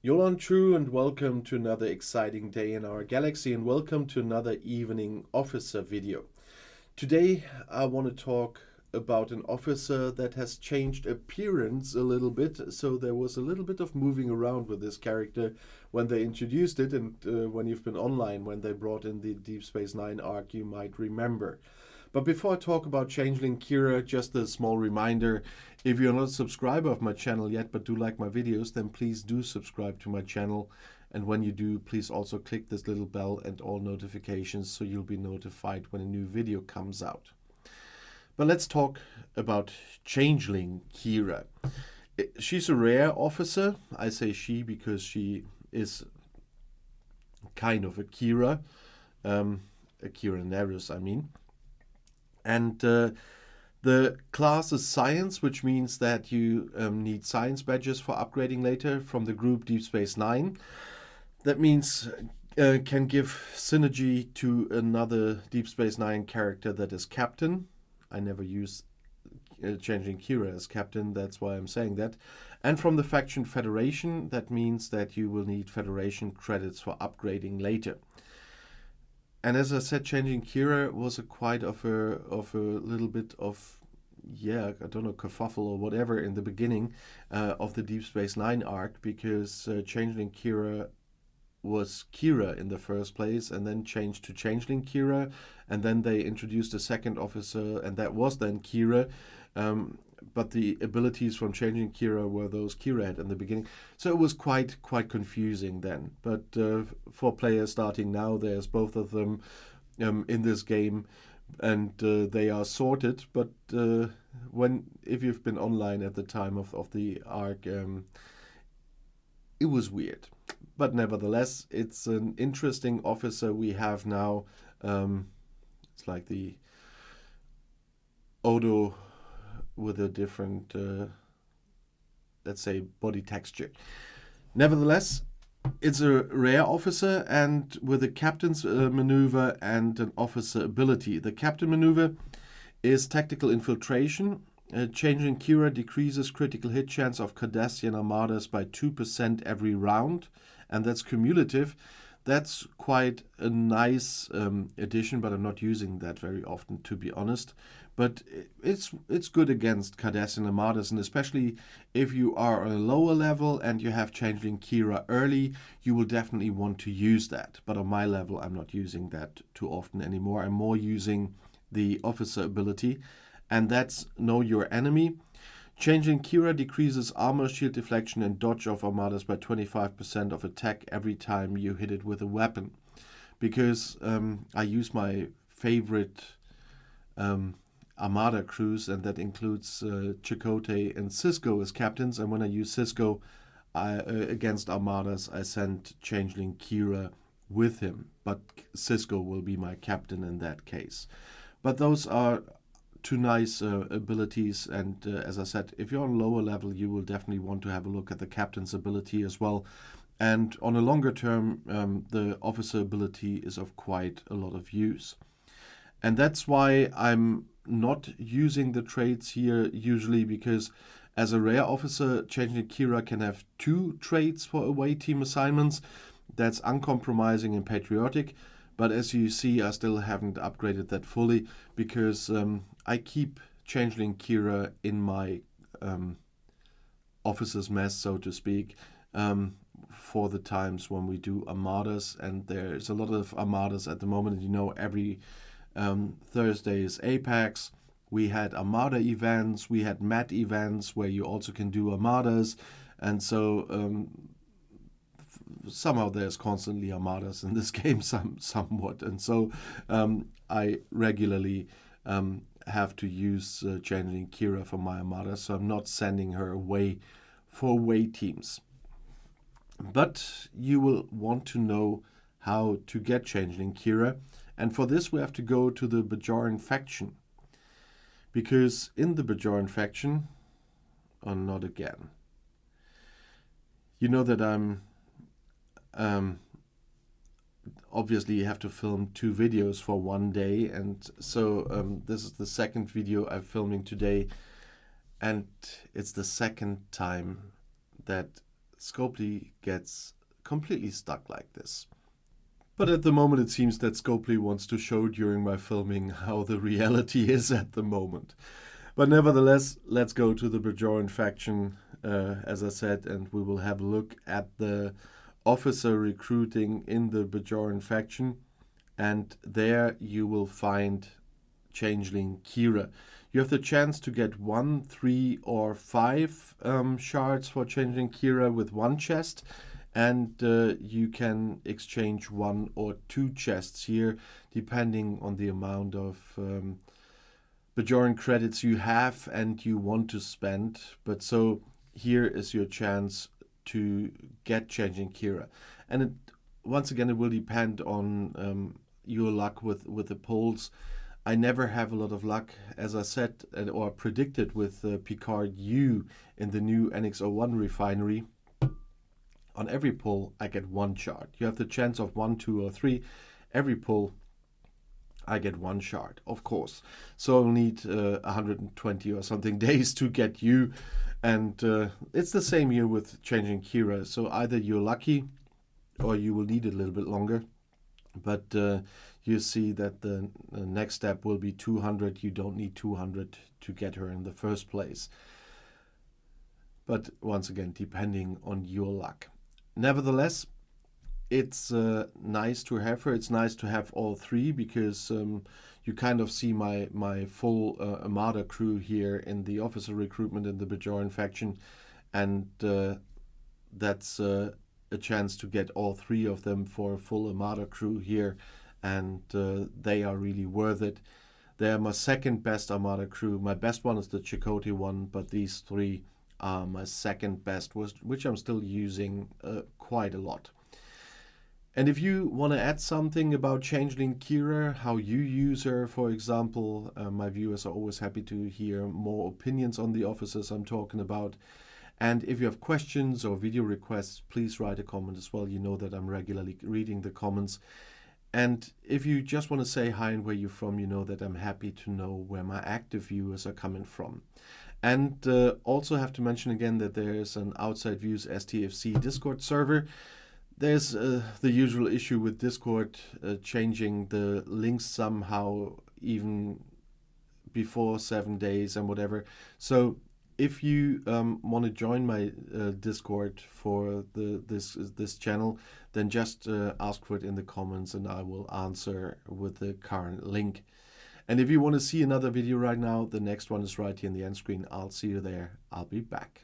Yolan True, and welcome to another exciting day in our galaxy, and welcome to another evening officer video. Today I want to talk about an officer that has changed appearance a little bit, so there was a little bit of moving around with this character when they introduced it, and when you've been online when they brought in the Deep Space Nine arc, you might remember. But before I talk about Changeling Kira, just a small reminder, if you're not a subscriber of my channel yet but do like my videos, then please do subscribe to my channel. And when you do, please also click this little bell and all notifications so you'll be notified when a new video comes out. But let's talk about Changeling Kira. She's a rare officer. I say she because she is kind of a Kira Nerys, I mean. And the class is science, which means that you need science badges for upgrading later from the group Deep Space Nine. That means can give synergy to another Deep Space Nine character that is captain. I never use Changeling Kira as captain, that's why I'm saying that. And from the faction Federation, that means that you will need Federation credits for upgrading later. And as I said, Changeling Kira was a quite of a little bit of, I don't know, kerfuffle or whatever in the beginning of the Deep Space Nine arc, because Changeling Kira was Kira in the first place and then changed to Changeling Kira, and then they introduced a second officer and that was then Kira. But the abilities from Changeling Kira were those Kira had in the beginning. So it was quite confusing then. But for players starting now, there's both of them in this game, and they are sorted. But if you've been online at the time of the arc, it was weird. But nevertheless, it's an interesting officer we have now. It's like the Odo with a different, let's say, body texture. Nevertheless, it's a rare officer, and with a captain's maneuver and an officer ability. The captain maneuver is tactical infiltration. Changeling Kira decreases critical hit chance of Cardassian armadas by 2% every round, and that's cumulative. That's quite a nice addition, but I'm not using that very often, to be honest. But it's good against Cardassian armadas, and especially if you are on a lower level and you have Changeling Kira early, you will definitely want to use that. But on my level, I'm not using that too often anymore. I'm more using the officer ability, and that's Know Your Enemy. Changeling Kira decreases armor, shield deflection, and dodge of armadas by 25% of attack every time you hit it with a weapon. Because I use my favorite Armada crews, and that includes Chakotay and Sisko as captains. And when I use Sisko against Armadas, I send Changeling Kira with him. But Sisko will be my captain in that case. But those are two nice abilities, and as I said, if you're on lower level, you will definitely want to have a look at the captain's ability as well. And on a longer term, the officer ability is of quite a lot of use. And that's why I'm not using the traits here usually, because as a rare officer, Changeling Kira can have 2 traits for away team assignments. That's uncompromising and patriotic. But as you see, I still haven't upgraded that fully, because I keep Changeling Kira in my officer's mess, so to speak, for the times when we do armadas. And there's a lot of armadas at the moment. You know, every Thursday is Apex. We had armada events. We had mat events where you also can do armadas. And so somehow there's constantly armadas in this game, somewhat. And so I regularly have to use Changeling Kira for my armada, so I'm not sending her away for away teams. But you will want to know how to get Changeling Kira, and for this we have to go to the Bajoran faction, because in the Bajoran faction, or not again, you know that I'm obviously you have to film 2 videos for one day, and so this is the second video I'm filming today, and it's the second time that Scopely gets completely stuck like this. But at the moment it seems that Scopely wants to show during my filming how the reality is at the moment. But nevertheless, let's go to the Bajoran faction, as I said, and we will have a look at the officer recruiting in the Bajoran faction. And there you will find Changeling Kira. You have the chance to get 1, 3, or 5 shards for Changeling Kira with one chest. And you can exchange 1 or 2 chests here, depending on the amount of Bajoran credits you have and you want to spend. But so here is your chance to get Changeling Kira. And it, once again, it will depend on your luck with the polls. I never have a lot of luck, as I said or predicted with Picard U in the new NX-01 refinery. On every pull, I get 1 shard. You have the chance of 1, 2, or 3. Every pull, I get 1 shard, of course. So I'll need 120 or something days to get you. And it's the same here with Changeling Kira. So either you're lucky or you will need a little bit longer. But you see that the next step will be 200. You don't need 200 to get her in the first place. But once again, depending on your luck. Nevertheless, it's nice to have her. It's nice to have all 3 because you kind of see my full Armada crew here in the officer recruitment in the Bajoran faction. And that's a chance to get all 3 of them for a full Armada crew here. And they are really worth it. They're my second best Armada crew. My best one is the Chakotay one, but these 3 are my second best, which I'm still using quite a lot. And if you want to add something about Changeling Kira, how you use her, for example, my viewers are always happy to hear more opinions on the officers I'm talking about. And if you have questions or video requests, please write a comment as well. You know that I'm regularly reading the comments. And if you just want to say hi and where you're from, you know that I'm happy to know where my active viewers are coming from. And also have to mention again that there's an Outside Views STFC Discord server. There's the usual issue with Discord changing the links somehow even before 7 days and whatever. So if you want to join my Discord for this channel, then just ask for it in the comments and I will answer with the current link. And if you want to see another video right now, the next one is right here in the end screen. I'll see you there. I'll be back.